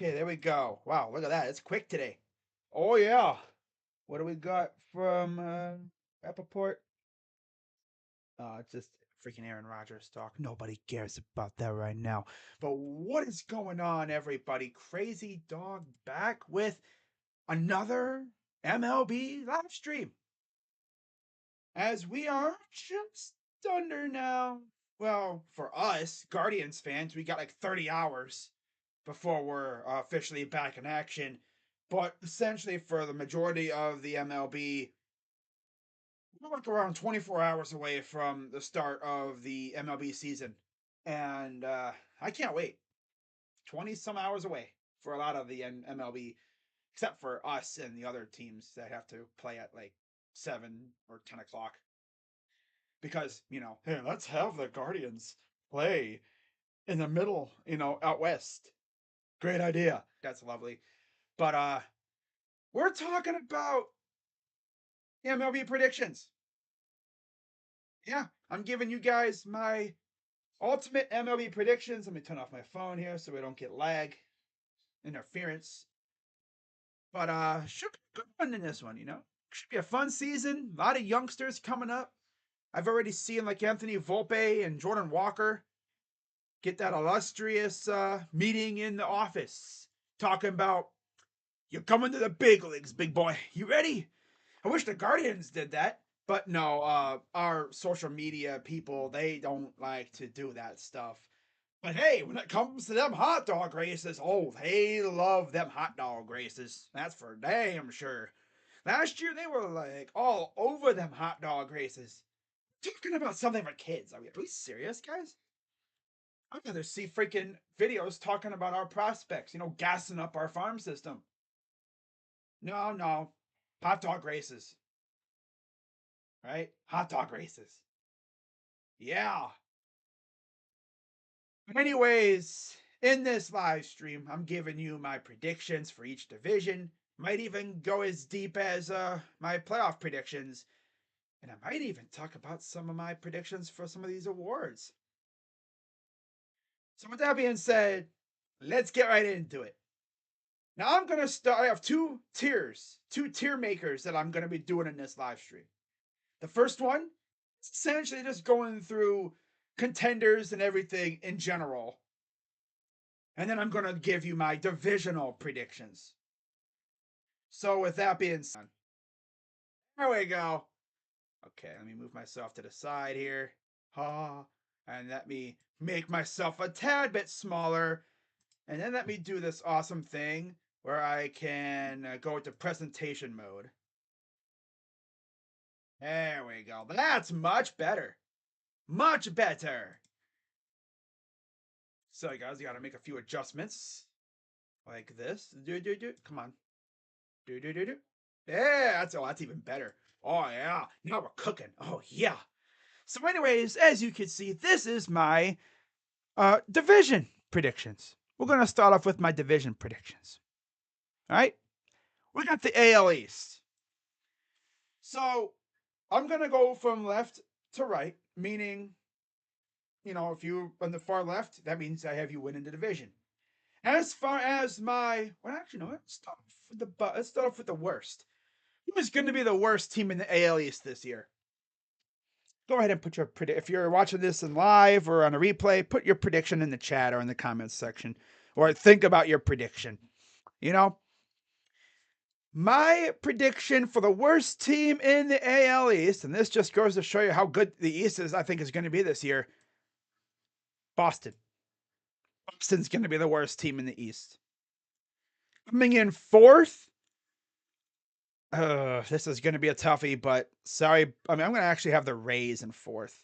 Okay, there we go. Wow, look at that. It's quick today. Oh yeah. What do we got from Rappaport? It's just freaking Aaron Rodgers talk. Nobody cares about that right now. But what is going on, everybody? Crazy Dog back with another MLB live stream. As we are just under now. Well, for us, Guardians fans, we got like 30 hours before we're officially back in action. But essentially, for the majority of the MLB, we're like around 24 hours away from the start of the MLB season. And I can't wait. 20 some hours away for a lot of the MLB, except for us and the other teams that have to play at like 7 or 10 o'clock. Because, hey, let's have the Guardians play in the middle, out west. Great idea. That's lovely. But we're talking about MLB predictions. Yeah, I'm giving you guys my ultimate MLB predictions. Let me turn off my phone here so we don't get lag interference. But should be a good one in this one. Should be a fun season. A lot of youngsters coming up. I've already seen like Anthony Volpe and Jordan Walker get that illustrious meeting in the office talking about you're coming to the big leagues, big boy. You ready? I wish the Guardians did that. But no, our social media people, they don't like to do that stuff. But hey, when it comes to them hot dog races, oh, they love them hot dog races. That's for damn sure. Last year, they were like all over them hot dog races. Talking about something for kids. Are we serious, guys? I'd rather see freaking videos talking about our prospects, gassing up our farm system. No, no. Hot dog races. Right? Hot dog races. Yeah. But anyways, in this live stream, I'm giving you my predictions for each division. Might even go as deep as my playoff predictions. And I might even talk about some of my predictions for some of these awards. So with that being said, let's get right into it. Now I'm going to start. I have two tier makers that I'm going to be doing in this live stream. The first one is essentially just going through contenders and everything in general. And then I'm going to give you my divisional predictions. So with that being said, there we go. Okay, let me move myself to the side here. And let me make myself a tad bit smaller. And then let me do this awesome thing where I can go into presentation mode. There we go. That's much better. Much better. So, guys, you got to make a few adjustments. Like this. Come on. Yeah, that's even better. Oh, yeah. Now we're cooking. Oh, yeah. So, anyways, as you can see, this is my division predictions. We're going to start off with my division predictions. All right? We got the AL East. So, I'm going to go from left to right, meaning, if you're on the far left, that means I have you winning the division. As far as actually, no, let's start off with the worst. Who is going to be the worst team in the AL East this year? Go ahead and put your if you're watching this in live or on a replay, put your prediction in the chat or in the comments section, or think about your prediction. My prediction for the worst team in the AL East, and this just goes to show you how good the East I think is going to be this year. Boston. Boston's going to be the worst team in the East. Coming in fourth. This is going to be a toughie, but sorry. I'm going to actually have the Rays in fourth.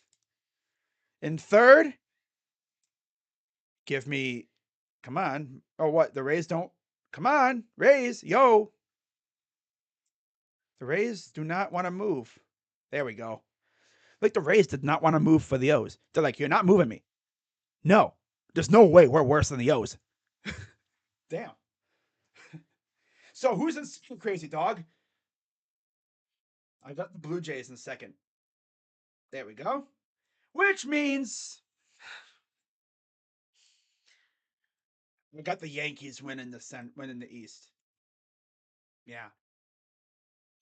In third, give me, come on. Oh, what? The Rays don't, come on. Rays, yo. The Rays do not want to move. There we go. Like the Rays did not want to move for the O's. They're like, you're not moving me. No, there's no way we're worse than the O's. Damn. So who's in second, Crazy Dog? I got the Blue Jays in second. There we go. Which means We got the Yankees winning the East. Yeah.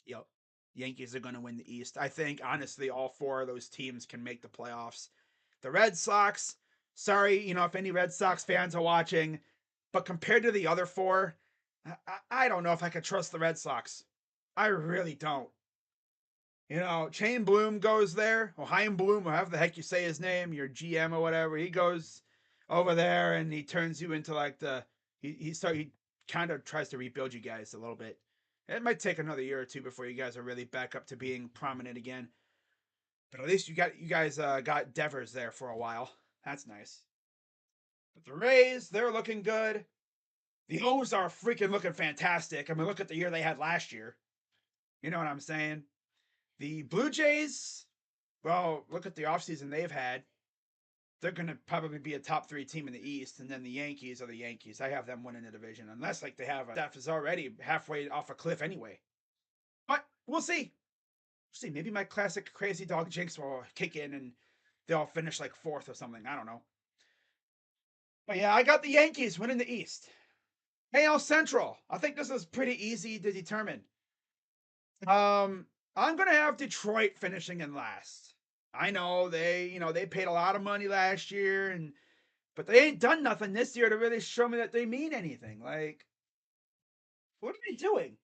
Yep. Yankees are going to win the East. I think honestly all four of those teams can make the playoffs. The Red Sox, sorry, if any Red Sox fans are watching, but compared to the other four, I don't know if I could trust the Red Sox. I really don't. Chain Bloom goes there, or Chaim Bloom, or however the heck you say his name, your GM or whatever. He goes over there and he turns you into like he kind of tries to rebuild you guys a little bit. It might take another year or two before you guys are really back up to being prominent again. But at least you guys got Devers there for a while. That's nice. But the Rays, they're looking good. The O's are freaking looking fantastic. I mean, look at the year they had last year. You know what I'm saying? The Blue Jays, well, look at the offseason they've had. They're going to probably be a top 3 team in the East, and then the Yankees are the Yankees. I have them winning the division, unless like they have a staff is already halfway off a cliff anyway. But we'll see. See, maybe my classic crazy dog jinx will kick in and they'll finish like 4th or something. I don't know. But yeah, I got the Yankees winning the East. AL Central. I think this is pretty easy to determine. I'm gonna have Detroit finishing in last. I know they paid a lot of money last year, but they ain't done nothing this year to really show me that they mean anything. Like, what are they doing?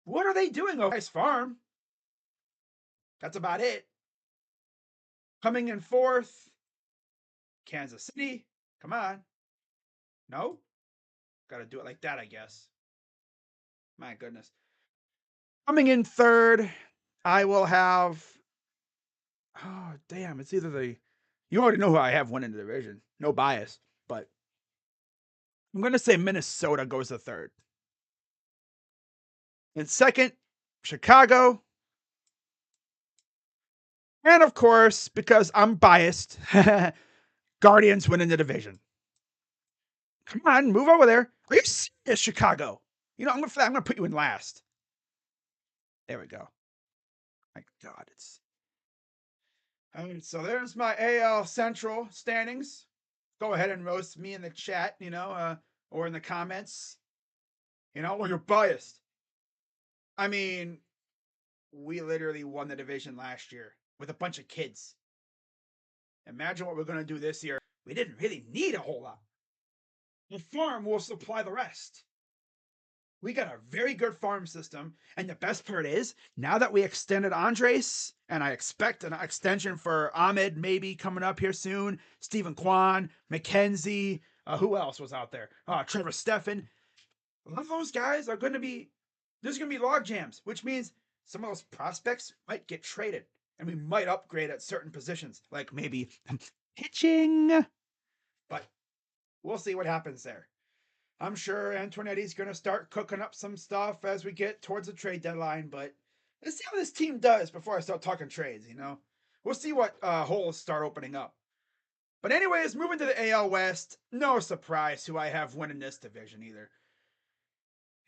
What are they doing over Ice Farm? That's about it. Coming in 4th, Kansas City. Come on. No? Got to do it like that, I guess. My goodness. Coming in 3rd, I will have. Oh, damn. It's either the. You already know who I have winning the division. No bias. But I'm going to say Minnesota goes to 3rd. In 2nd, Chicago. And of course, because I'm biased, Guardians winning the division. Come on, move over there. Are you serious, Chicago? I'm gonna put you in last. There we go. My God, it's. So there's my AL Central standings. Go ahead and roast me in the chat, or in the comments. Well, you're biased. I mean, we literally won the division last year with a bunch of kids. Imagine what we're gonna do this year. We didn't really need a whole lot. The farm will supply the rest. We got a very good farm system, and the best part is, now that we extended Andres, and I expect an extension for Ahmed maybe coming up here soon, Stephen Kwan, McKenzie, who else was out there? Trevor Steffen. A lot of those guys are going to be, there's going to be log jams, which means some of those prospects might get traded, and we might upgrade at certain positions, like maybe pitching. But we'll see what happens there. I'm sure Antoinetti's going to start cooking up some stuff as we get towards the trade deadline, but let's see how this team does before I start talking trades, We'll see what holes start opening up. But anyways, moving to the AL West, no surprise who I have winning this division either.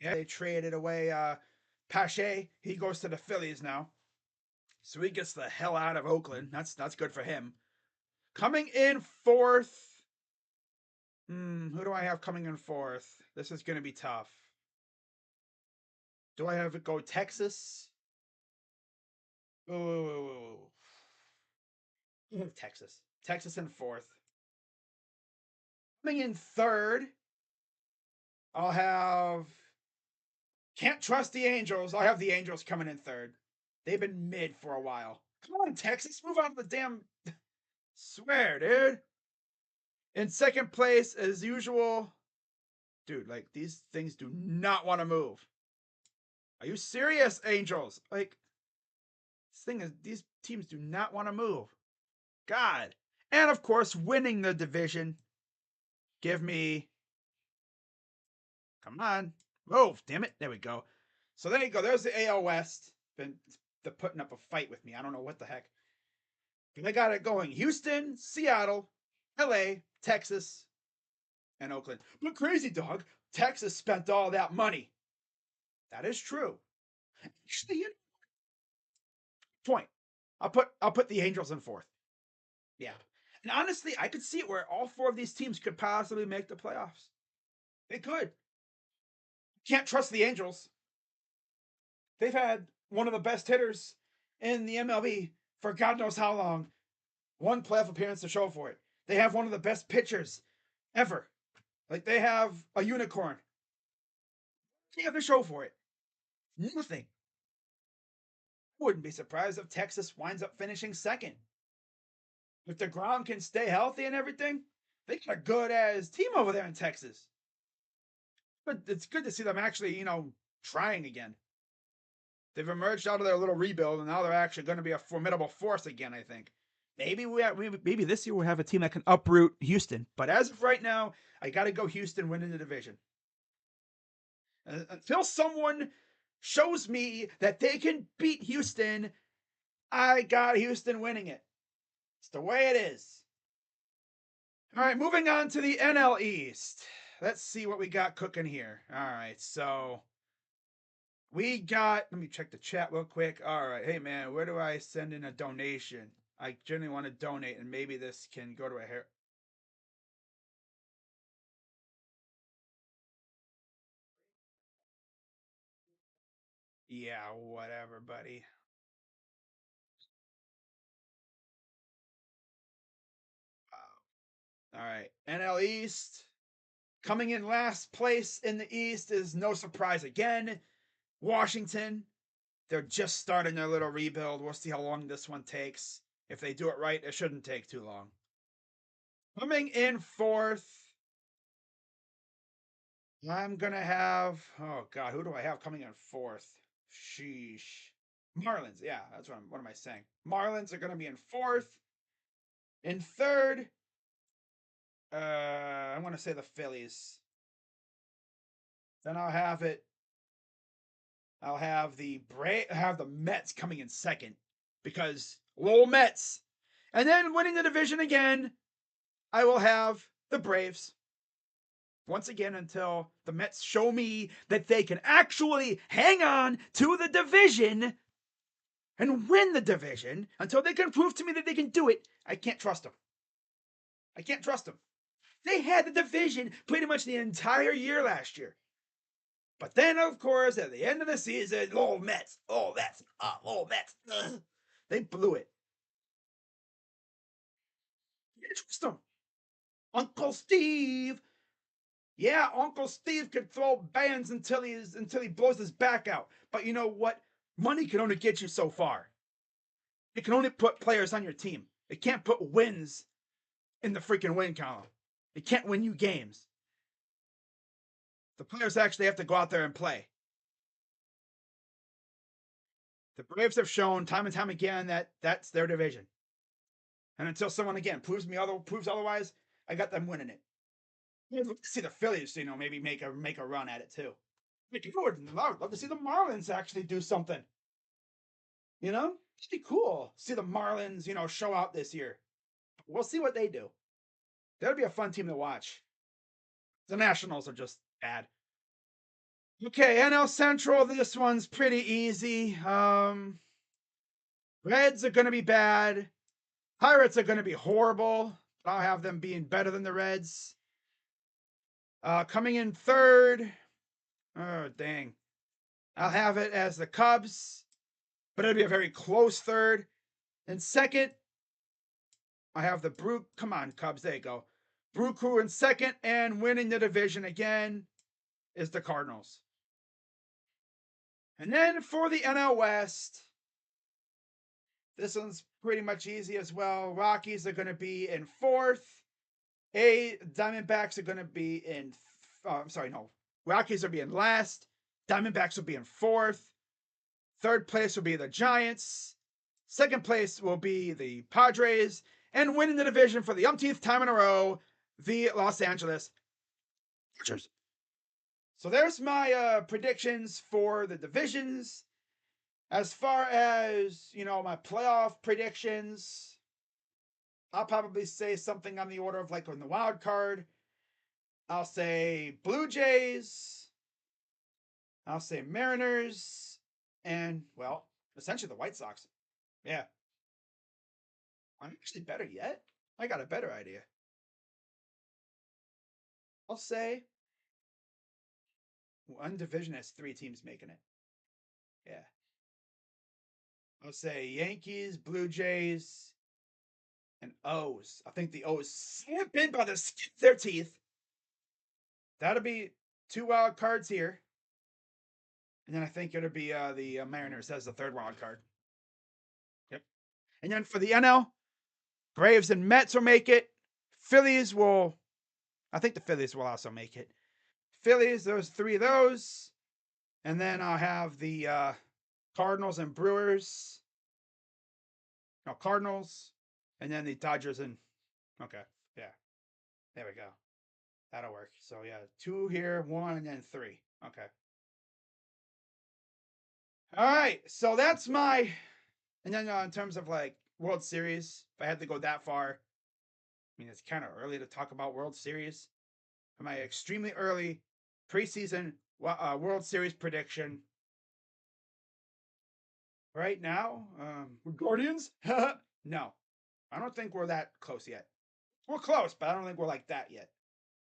Yeah, they traded away Pache. He goes to the Phillies now. So he gets the hell out of Oakland. That's good for him. Coming in 4th, who do I have coming in 4th? This is going to be tough. Do I have it go Texas? Oh, Texas. Texas in 4th. Coming in 3rd, I'll have. Can't trust the Angels. I'll have the Angels coming in 3rd. They've been mid for a while. Come on, Texas. Move on to the damn. Swear, dude. In 2nd place, as usual. Dude, like, these things do not want to move. Are you serious, Angels? Like, these teams do not want to move. God. And of course, winning the division. Give me. Come on. Oh, damn it. There we go. So there you go. There's the AL West. Been putting up a fight with me. I don't know what the heck. But I got it going. Houston, Seattle, LA, Texas, and Oakland. But crazy dog, Texas spent all that money. That is true. Actually, point. I'll put the Angels in 4th. Yeah. And honestly, I could see it where all 4 of these teams could possibly make the playoffs. They could. Can't trust the Angels. They've had one of the best hitters in the MLB for God knows how long. One playoff appearance to show for it. They have one of the best pitchers ever. Like they have a unicorn. They have to show for it. Nothing. Wouldn't be surprised if Texas winds up finishing second. If DeGrom can stay healthy and everything, they got a good ass team over there in Texas. But it's good to see them actually, trying again. They've emerged out of their little rebuild, and now they're actually going to be a formidable force again, I think. Maybe this year we'll have a team that can uproot Houston. But as of right now, I got to go Houston winning the division. Until someone shows me that they can beat Houston, I got Houston winning it. It's the way it is. All right, moving on to the NL East. Let's see what we got cooking here. All right, so we got, let me check the chat real quick. All right, hey man, where do I send in a donation? I genuinely want to donate, and maybe this can go to a hair. Yeah, whatever, buddy. All right, NL East. Coming in last place in the East is no surprise again. Washington. They're just starting their little rebuild. We'll see how long this one takes. If they do it right, it shouldn't take too long. Coming in fourth, I'm going to have, oh God, who do I have coming in fourth? Sheesh. Marlins, yeah, what am I saying? Marlins are going to be in fourth. In third, I want to say the Phillies. Then I'll have the Mets coming in second because Lowell Mets. And then winning the division again, I will have the Braves. Once again, until the Mets show me that they can actually hang on to the division and win the division, until they can prove to me that they can do it, I can't trust them. I can't trust them. They had the division pretty much the entire year last year. But then, of course, at the end of the season, Mets, they blew it. You can't trust them. Uncle Steve. Yeah, Uncle Steve could throw bands until he blows his back out. But you know what? Money can only get you so far. It can only put players on your team. It can't put wins in the freaking win column. It can't win you games. The players actually have to go out there and play. The Braves have shown time and time again that that's their division. And until someone again proves otherwise, I got them winning it. I'd love to see the Phillies, maybe make a run at it too. I'd love to see the Marlins actually do something. It'd be cool. See the Marlins, show out this year. We'll see what they do. That would be a fun team to watch. The Nationals are just bad. Okay, NL Central. This one's pretty easy. Reds are going to be bad. Pirates are going to be horrible. I'll have them being better than the Reds. Coming in third. Oh, dang. I'll have it as the Cubs, but it'll be a very close third. And second, I have the Brew. Come on, Cubs. There you go. Brew Crew in second, and winning the division again is the Cardinals. And then for the NL West, this one's pretty much easy as well. Rockies are going to be in fourth. Diamondbacks are going to be in. Rockies will be in last. Diamondbacks will be in fourth. Third place will be the Giants. Second place will be the Padres. And winning the division for the umpteenth time in a row, the Los Angeles Dodgers. So there's my predictions for the divisions. As far as, my playoff predictions, I'll probably say something on the order of like on the wild card. I'll say Blue Jays. I'll say Mariners. And, well, essentially the White Sox. Yeah. I'm actually better yet. I got a better idea. I'll say one division has 3 teams making it. Yeah. I'll say Yankees, Blue Jays, and O's. I think the O's slip in by the skin of their teeth. That'll be 2 wild cards here. And then I think it'll be the Mariners as the 3rd wild card. Yep. And then for the NL, Braves and Mets will make it. Phillies will, I think the Phillies will also make it. Phillies, there's 3 of those. And then I'll have the Cardinals and Brewers. No, Cardinals. And then the Dodgers and, okay, yeah. There we go. That'll work. So yeah, 2 here, 1, and then 3. Okay. All right. So that's my, and then in terms of like World Series, if I had to go that far, I mean, it's kind of early to talk about World Series. My extremely early preseason World Series prediction. Right now, we're Guardians? No, I don't think we're that close yet. We're close, but I don't think we're like that yet.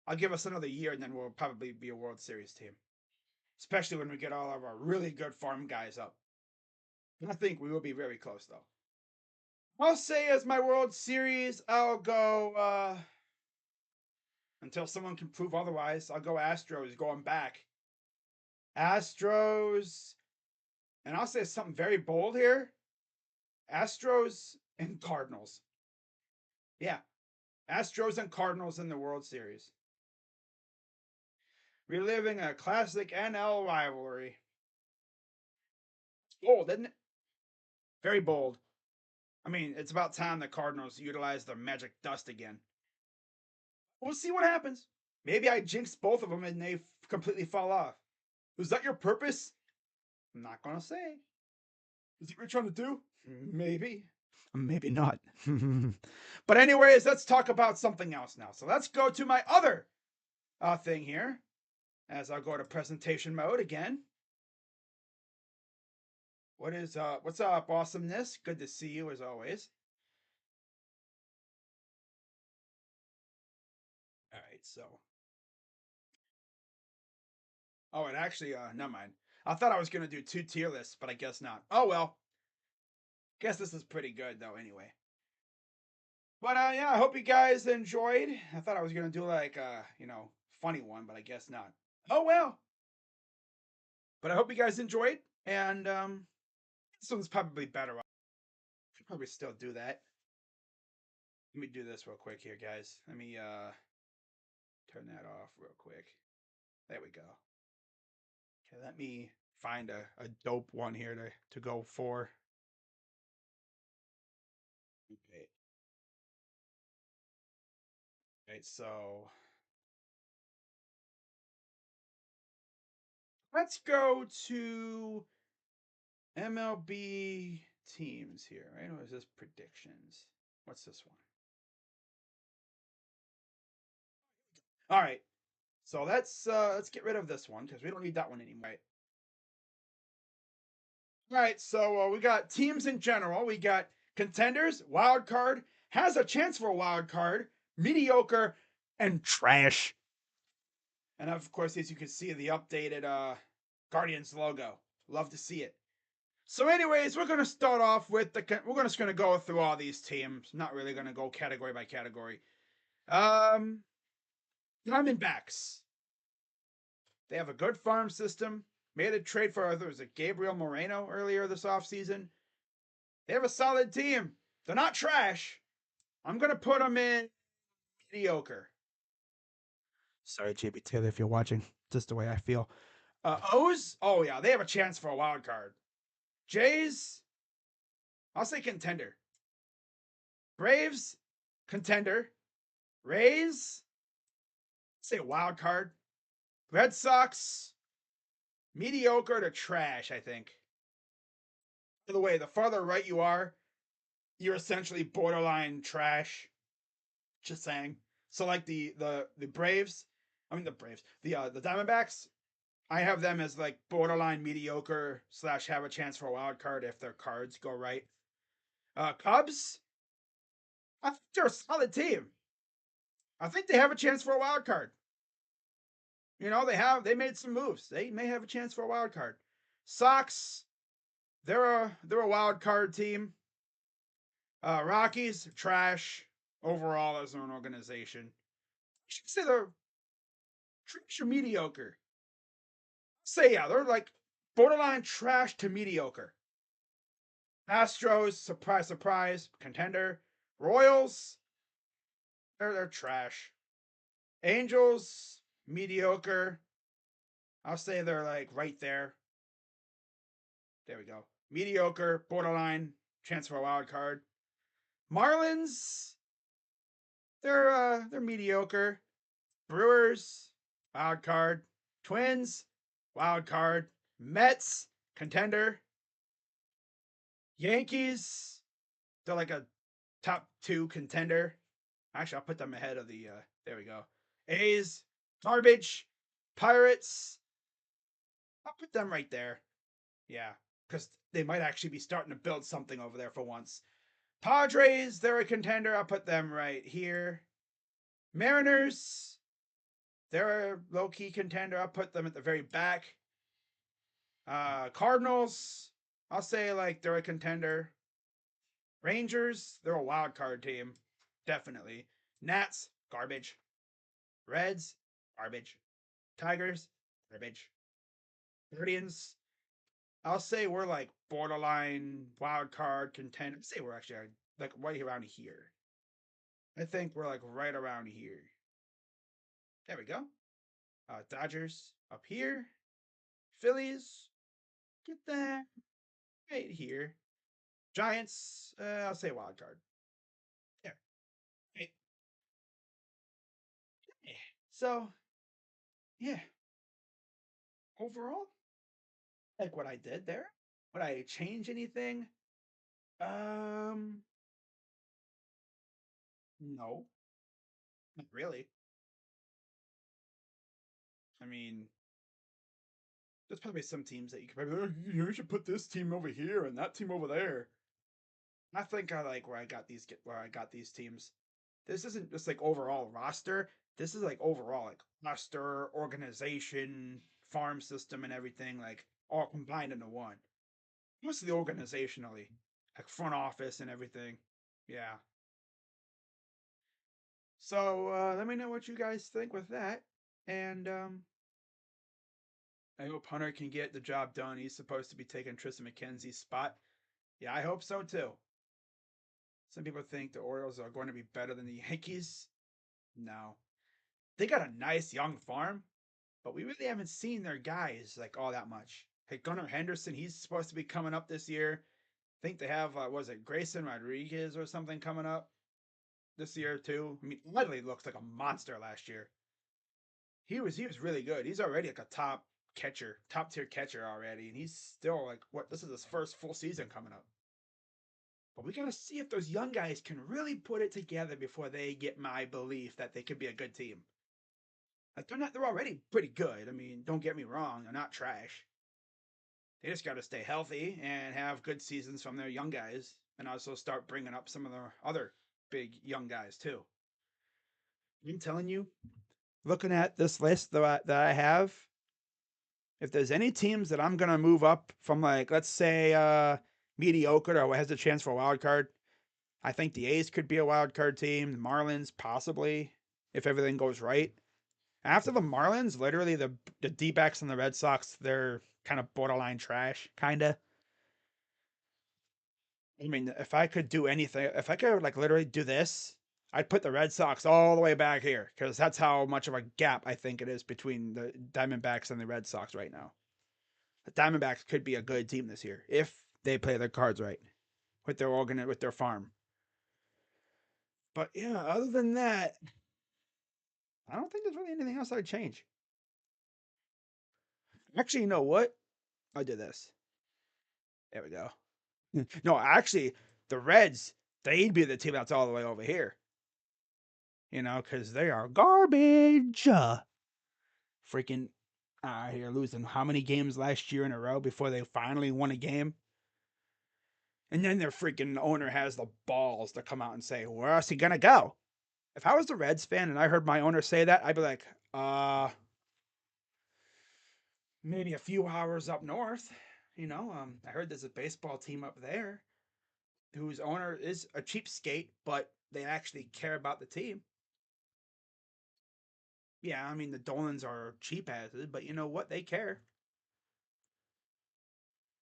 I'll give us another year and then we'll probably be a World Series team. Especially when we get all of our really good farm guys up. I think we will be very close though. I'll say as my World Series, I'll go until someone can prove otherwise. I'll go Astros going back. Astros, and I'll say something very bold here. Astros and Cardinals. Yeah, Astros and Cardinals in the World Series. Reliving a classic NL rivalry. Bold, isn't it? Very bold. I mean, it's about time the Cardinals utilize their magic dust again. We'll see what happens. Maybe I jinx both of them and they completely fall off. Was that your purpose? I'm not going to say. Is it what you're trying to do? Maybe. Maybe not. But anyways, let's talk about something else now. So let's go to my other thing here. As I'll go to presentation mode again. What's up, awesomeness? Good to see you as always. All right, so. Oh, and actually, never mind. I thought I was gonna do 2 tier lists, but I guess not. Oh well. Guess this is pretty good though, anyway. But yeah, I hope you guys enjoyed. I thought I was gonna do like funny one, but I guess not. Oh well. But I hope you guys enjoyed, and this one's probably better. I could probably still do that. Let me do this real quick here, guys. Let me turn that off real quick. There we go. Okay, let me find a dope one here to go for. Okay. Okay, so let's go to MLB teams here, right? Or is this predictions? What's this one? All right. So let's get rid of this one because we don't need that one anymore. All right. So we got teams in general. We got contenders, wild card, has a chance for a wild card, mediocre, and trash. And of course, as you can see, the updated Guardians logo. Love to see it. So, anyways, we're gonna start off with we're just gonna go through all these teams. Not really gonna go category by category. Diamondbacks. They have a good farm system. Made a trade for was it Gabriel Moreno earlier this offseason. They have a solid team. They're not trash. I'm gonna put them in mediocre. Sorry, JB Taylor, if you're watching. Just the way I feel. O's? Oh yeah, they have a chance for a wild card. Jays? I'll say contender. Braves? Contender. Rays? Say wild card. Red Sox? Mediocre to trash, I think. By the way, the farther right you are, you're essentially borderline trash. Just saying. So like the Braves, the Diamondbacks, I have them as like borderline mediocre / have a chance for a wild card if their cards go right. Cubs, I think they're a solid team. I think they have a chance for a wild card. You know, they made some moves. They may have a chance for a wild card. Sox, they're a wild card team. Rockies, trash overall as an organization. I should say they're trash or mediocre. Say yeah, they're like borderline trash to mediocre. Astros, surprise, surprise, contender. Royals, they're trash. Angels, mediocre. I'll say they're like right there. There we go. Mediocre, borderline, chance for a wild card. Marlins, they're mediocre. Brewers, wild card. Twins, wild card. Mets, contender. Yankees, they're like a top two contender. Actually, I'll put them ahead of the. There we go. A's, garbage. Pirates, I'll put them right there. Yeah, because they might actually be starting to build something over there for once. Padres, they're a contender. I'll put them right here. Mariners, they're a low key contender. I'll put them at the very back. Cardinals, I'll say like they're a contender. Rangers, they're a wild card team. Definitely. Nats, garbage. Reds, garbage. Tigers, garbage. Guardians, I'll say we're like borderline wild card contender. I'd say we're actually like right around here. I think we're like right around here. There we go. Dodgers up here. Phillies, get that right here. Giants, I'll say wild card. There. Right. So, yeah. Overall, like what I did there. Would I change anything? Um, no, not really. I mean, there's probably some teams that you could probably you should put this team over here and that team over there. I think I like where I got these teams. This isn't just like overall roster. This is like overall like roster, organization, farm system, and everything like all combined into one. Mostly organizationally, like front office and everything. Yeah. So let me know what you guys think with that, and I hope Hunter can get the job done. He's supposed to be taking Tristan McKenzie's spot. Yeah, I hope so too. Some people think the Orioles are going to be better than the Yankees. No. They got a nice young farm, but we really haven't seen their guys like all that much. Hey, Gunnar Henderson, he's supposed to be coming up this year. I think they have, was it Grayson Rodriguez or something coming up this year too? I mean, literally looks like a monster last year. He was really good. He's already like a top tier catcher already, and he's still like what? This is his first full season coming up. But we gotta see if those young guys can really put it together before they get my belief that they could be a good team. Like they're not. They're already pretty good. I mean, don't get me wrong. They're not trash. They just got to stay healthy and have good seasons from their young guys, and also start bringing up some of the other big young guys too. I'm telling you, looking at this list that I have, if there's any teams that I'm gonna move up from, like let's say mediocre or has a chance for a wild card, I think the A's could be a wild card team. The Marlins possibly, if everything goes right. After the Marlins, literally the D-backs and the Red Sox, they're kind of borderline trash, kind of. I mean, if I could do anything, if I could like literally do this, I'd put the Red Sox all the way back here because that's how much of a gap I think it is between the Diamondbacks and the Red Sox right now. The Diamondbacks could be a good team this year if they play their cards right with their with their farm. But yeah, other than that, I don't think there's really anything else I'd change. Actually, you know what? I did this. There we go. No, actually, the Reds, they'd be the team that's all the way over here. You know, because they are garbage. Freaking here losing how many games last year in a row before they finally won a game? And then their freaking owner has the balls to come out and say, where else he gonna go? If I was the Reds fan and I heard my owner say that, I'd be like, maybe a few hours up north. I heard there's a baseball team up there whose owner is a cheapskate, but they actually care about the team. Yeah, I mean the Dolans are cheap asses, but you know what? They care.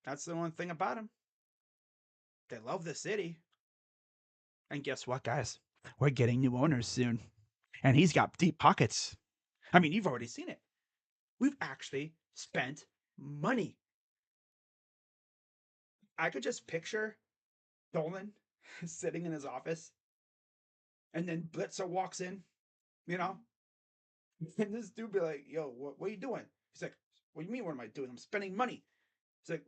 That's the one thing about them. They love the city. And guess what, guys? We're getting new owners soon, and he's got deep pockets. I mean, you've already seen it. We've actually spent money. I could just picture Dolan sitting in his office, and then Blitzer walks in, you know, and this dude be like, "Yo, what are you doing?" He's like, "What do you mean? What am I doing? I'm spending money." He's like,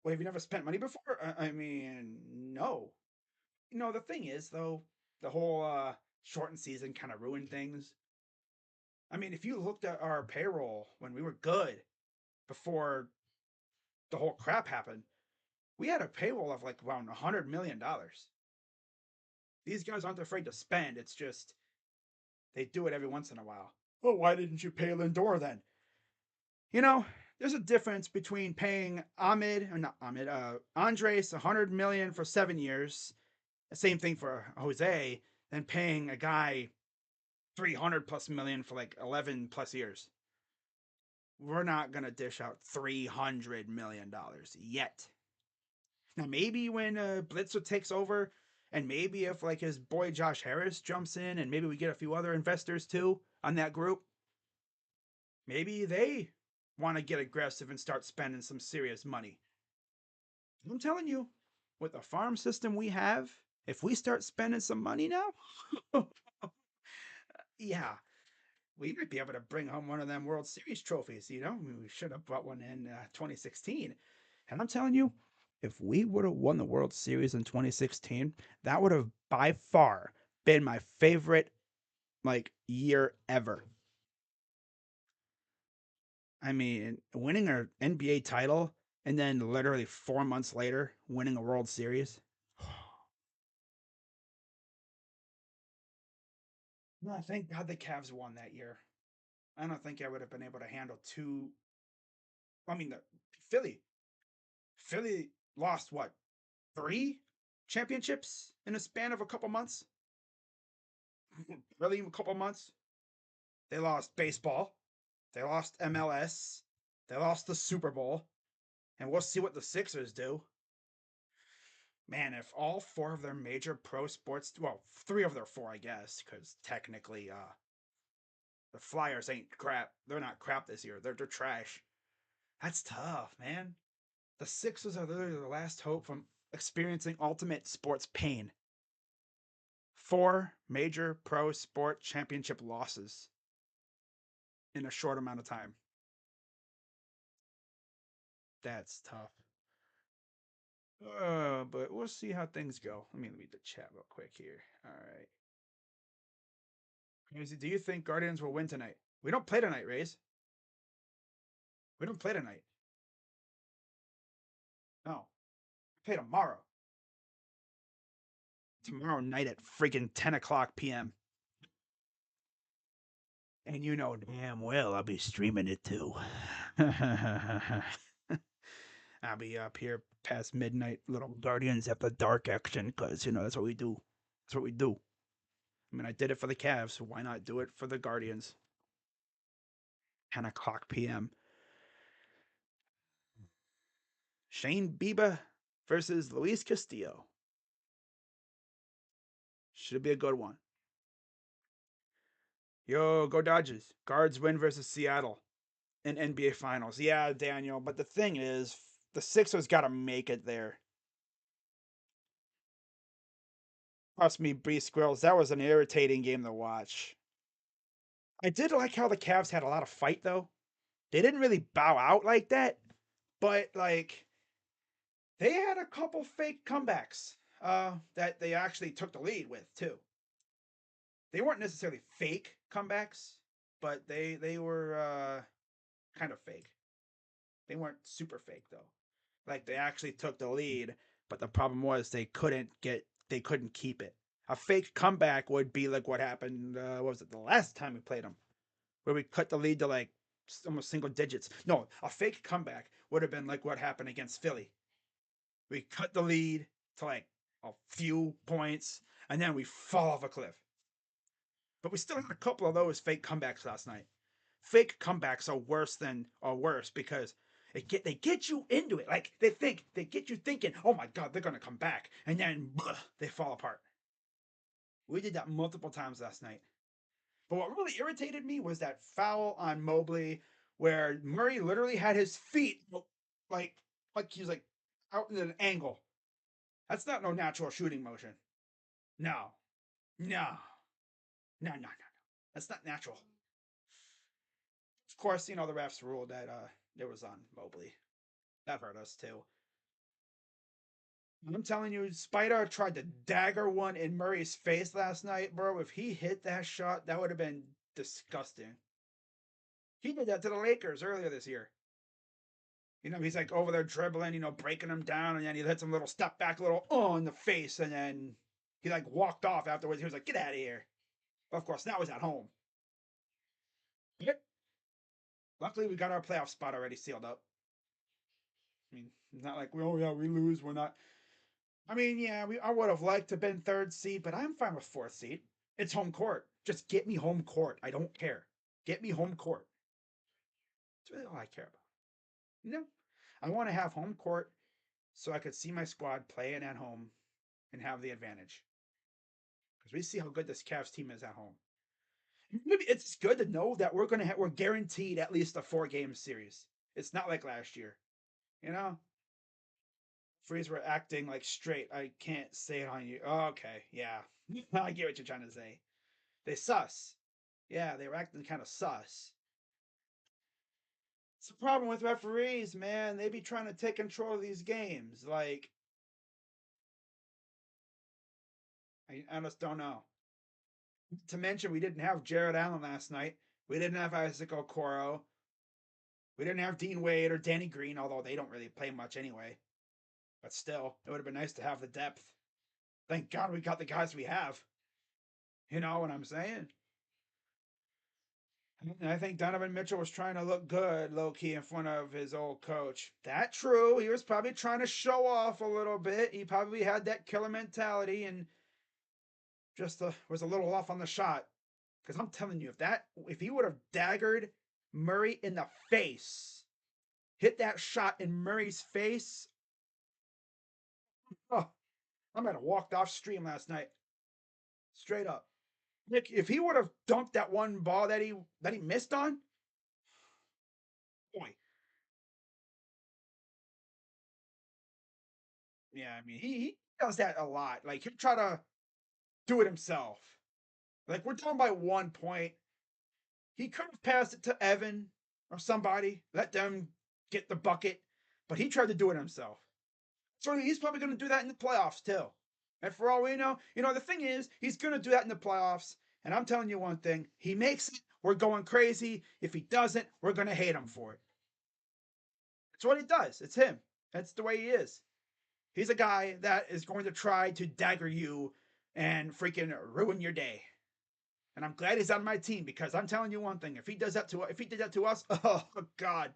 "Well, have you never spent money before?" I mean, no. The thing is, though, the whole shortened season kind of ruined things. I mean, if you looked at our payroll when we were good before the whole crap happened, we had a payroll of like around $100 million. These guys aren't afraid to spend. It's just they do it every once in a while. Oh, why didn't you pay Lindor then? You know, there's a difference between paying Andres 100 million for 7 years, the same thing for Jose, than paying a guy 300 plus million for like 11 plus years. We're not gonna dish out $300 million yet. Now maybe when Blitzer takes over, and maybe if like his boy Josh Harris jumps in, and maybe we get a few other investors too on that group, maybe they want to get aggressive and start spending some serious money. I'm telling you, with the farm system we have, if we start spending some money now, yeah, we might be able to bring home one of them World Series trophies. We should have brought one in 2016. And I'm telling you, if we would have won the World Series in 2016, that would have by far been my favorite like year ever. I mean, winning an NBA title and then literally 4 months later winning a World Series. No, thank God the Cavs won that year. I don't think I would have been able to handle two. I mean, the Philly. Philly lost what, three championships in a span of a couple months? Really, a couple months? They lost baseball. They lost MLS. They lost the Super Bowl. And we'll see what the Sixers do. Man, if all four of their major pro sports, well, three of their four, I guess, because technically, the Flyers ain't crap. They're not crap this year. They're trash. That's tough, man. The Sixers are literally the last hope from experiencing ultimate sports pain. Four major pro sport championship losses in a short amount of time. That's tough. But we'll see how things go. Let me read the chat real quick here. All right. Do you think Guardians will win tonight? We don't play tonight, Rays. We don't play tonight. No. We play tomorrow. Tomorrow night at freaking 10 o'clock p.m. And you know damn well I'll be streaming it too. I'll be up here past midnight, little Guardians at the dark action, because, that's what we do. That's what we do. I mean, I did it for the Cavs, so why not do it for the Guardians? 10 o'clock p.m. Shane Bieber versus Luis Castillo. Should be a good one. Yo, go Dodgers. Guards win versus Seattle in NBA Finals. Yeah, Daniel, but the thing is, the Sixers got to make it there. Trust me, Bree Squirrels, that was an irritating game to watch. I did like how the Cavs had a lot of fight, though. They didn't really bow out like that, but like they had a couple fake comebacks that they actually took the lead with too. They weren't necessarily fake comebacks, but they were kind of fake. They weren't super fake though. Like they actually took the lead, but the problem was they couldn't keep it. A fake comeback would be like what happened. What was it, the last time we played them, where we cut the lead to like almost single digits. No, a fake comeback would have been like what happened against Philly. We cut the lead to like a few points, and then we fall off a cliff. But we still had a couple of those fake comebacks last night. Fake comebacks are worse because they get you into it. Like they get you thinking, oh my god, they're gonna come back, and then they fall apart. We did that multiple times last night. But what really irritated me was that foul on Mobley, where Murray literally had his feet like like he was like out in an angle. That's not no natural shooting motion. No, no, no. That's not natural. Of course, the refs ruled that it was on Mobley. That hurt us too. I'm telling you, Spider tried to dagger one in Murray's face last night, bro. If he hit that shot, that would have been disgusting. He did that to the Lakers earlier this year. He's like over there dribbling, breaking him down, and then he hits him a little step back, a little in the face, and then he like walked off afterwards. He was like, "Get out of here!" But of course, that was at home. But luckily, we got our playoff spot already sealed up. I mean, it's not like oh yeah, we lose, we're not. I mean, yeah, I would have liked to have been third seed, but I'm fine with fourth seed. It's home court. Just get me home court. I don't care. Get me home court. That's really all I care about. I want to have home court so I could see my squad playing at home and have the advantage. Because we see how good this Cavs team is at home. Maybe it's good to know that we're guaranteed at least a 4-game series. It's not like last year, you know. Freeze were acting like straight. I can't say it on you. Oh, okay, yeah, I get what you're trying to say. They sus. Yeah, they were acting kind of sus. It's a problem with referees, man. They be trying to take control of these games. Like, I just don't know. To mention, we didn't have Jared Allen last night. We didn't have Isaac Okoro. We didn't have Dean Wade or Danny Green, although they don't really play much anyway. But still, it would have been nice to have the depth. Thank God we got the guys we have. You know what I'm saying? And I think Donovan Mitchell was trying to look good, low key, in front of his old coach. That true. He was probably trying to show off a little bit. He probably had that killer mentality and just was a little off on the shot. Because I'm telling you, if he would have daggered Murray in the face, hit that shot in Murray's face, oh, I might have walked off stream last night. Straight up. Nick, if he would have dunked that one ball that he missed on, boy. Yeah, I mean he does that a lot. Like he'll try to do it himself. Like we're down by 1 point. He could have passed it to Evan or somebody, let them get the bucket, but he tried to do it himself. So he's probably going to do that in the playoffs too. And for all we know, the thing is, he's going to do that in the playoffs. And I'm telling you one thing: he makes it, we're going crazy. If he doesn't, we're going to hate him for it. It's what he does. It's him. That's the way he is. He's a guy that is going to try to dagger you and freaking ruin your day. And I'm glad he's on my team because I'm telling you one thing: if he did that to us, oh god.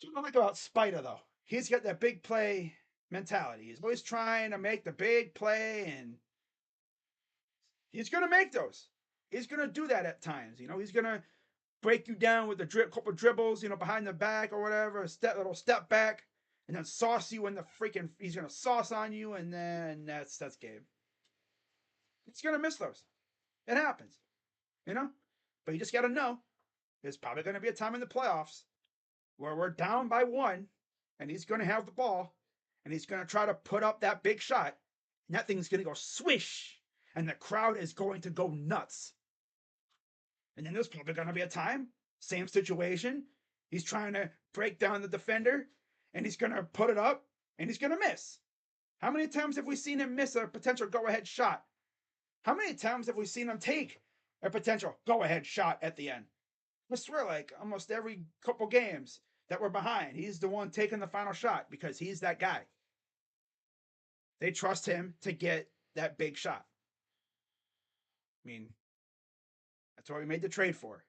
So what I like about Spider though, he's got that big play mentality. He's always trying to make the big play, and he's gonna make those. He's gonna do that at times. He's gonna break you down with a couple dribbles, behind the back or whatever, little step back, and then sauce you in the freaking. He's gonna sauce on you, and then that's game. He's gonna miss those. It happens, But you just gotta know there's probably gonna be a time in the playoffs where we're down by 1, and he's gonna have the ball, and he's gonna try to put up that big shot, and that thing's gonna go swish, and the crowd is going to go nuts. And then there's probably going to be a time, same situation. He's trying to break down the defender, and he's going to put it up, and he's going to miss. How many times have we seen him miss a potential go-ahead shot? How many times have we seen him take a potential go-ahead shot at the end? I swear, like almost every couple games that we're behind, he's the one taking the final shot because he's that guy. They trust him to get that big shot. I mean, that's what we made the trade for.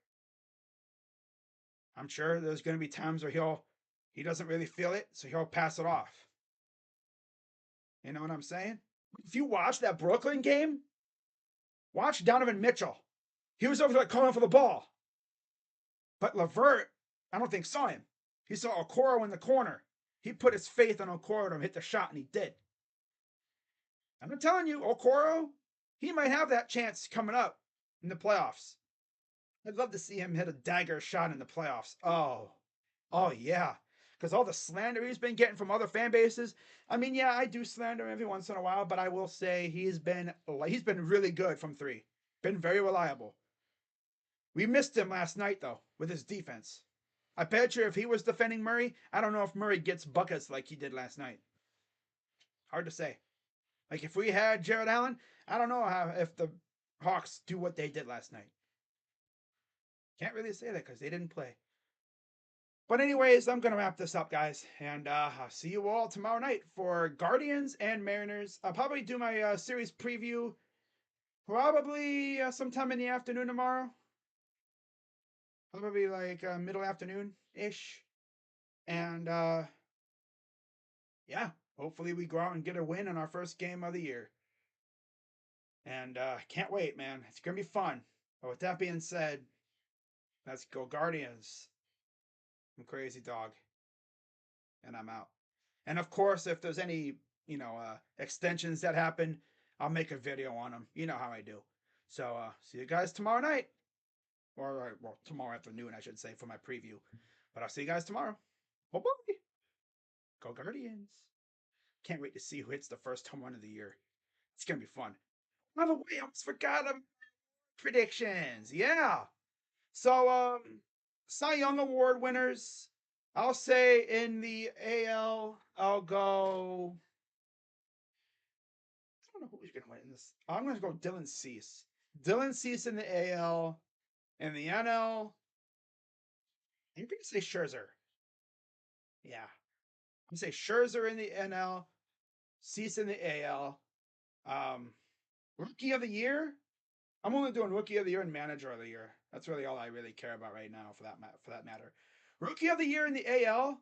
I'm sure there's going to be times where he doesn't really feel it, so he'll pass it off. You know what I'm saying? If you watch that Brooklyn game, watch Donovan Mitchell. He was over there calling for the ball. But Levert, I don't think saw him. He saw Okoro in the corner. He put his faith on Okoro to hit the shot, and he did. I'm telling you, Okoro, he might have that chance coming up in the playoffs. I'd love to see him hit a dagger shot in the playoffs. Oh yeah. Because all the slander he's been getting from other fan bases. I mean, yeah, I do slander him every once in a while, but I will say he's been really good from three. Been very reliable. We missed him last night though with his defense. I bet you if he was defending Murray, I don't know if Murray gets buckets like he did last night. Hard to say. Like if we had Jared Allen, I don't know if the Hawks do what they did last night. Can't really say that because they didn't play. But anyways, I'm gonna wrap this up, guys, and I'll see you all tomorrow night for Guardians and Mariners. I'll probably do my series preview probably sometime in the afternoon tomorrow. Probably like middle afternoon ish, and yeah, hopefully we go out and get a win in our first game of the year. And can't wait, man. It's gonna be fun. But with that being said, let's go Guardians. I'm crazy dog, and I'm out. And of course, if there's any extensions that happen, I'll make a video on them. You know how I do. So see you guys tomorrow night, or well, tomorrow afternoon, I should say, for my preview. But I'll see you guys tomorrow. Bye bye. Go Guardians. Can't wait to see who hits the first home run of the year. It's gonna be fun. By the way, I almost forgot predictions. Yeah. So Cy Young Award winners. I'll say in the AL, I'll go. I don't know who's gonna win this. I'm gonna go Dylan Cease. Dylan Cease in the AL. In the NL, I'm gonna say Scherzer. Yeah. I'm gonna say Scherzer in the NL, Cease in the AL. Rookie of the year. I'm only doing Rookie of the Year and Manager of the Year. That's really all I really care about right now, for that matter. Rookie of the Year in the AL.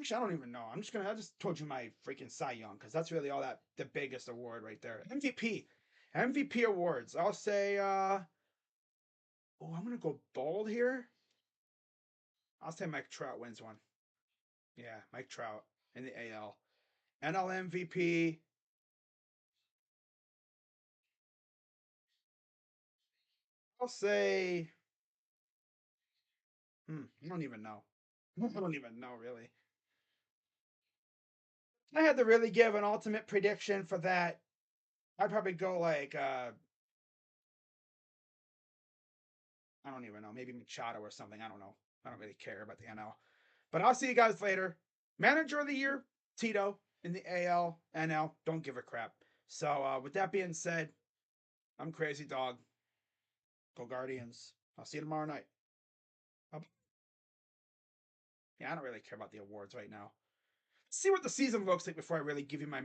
Actually, I don't even know. I just told you my freaking Cy Young because that's really all the biggest award right there. MVP awards. I'll say. I'm gonna go bold here. I'll say Mike Trout wins one. Yeah, Mike Trout in the AL. NL MVP. I'll say. I don't even know. I don't even know really. I had to really give an ultimate prediction for that. I'd probably go like I don't even know, maybe Machado or something. I don't know. I don't really care about the NL. But I'll see you guys later. Manager of the year, Tito in the AL, NL. Don't give a crap. So with that being said, I'm Crazy Dog. Go Guardians. I'll see you tomorrow night. Yeah, I don't really care about the awards right now. See what the season looks like before I really give you my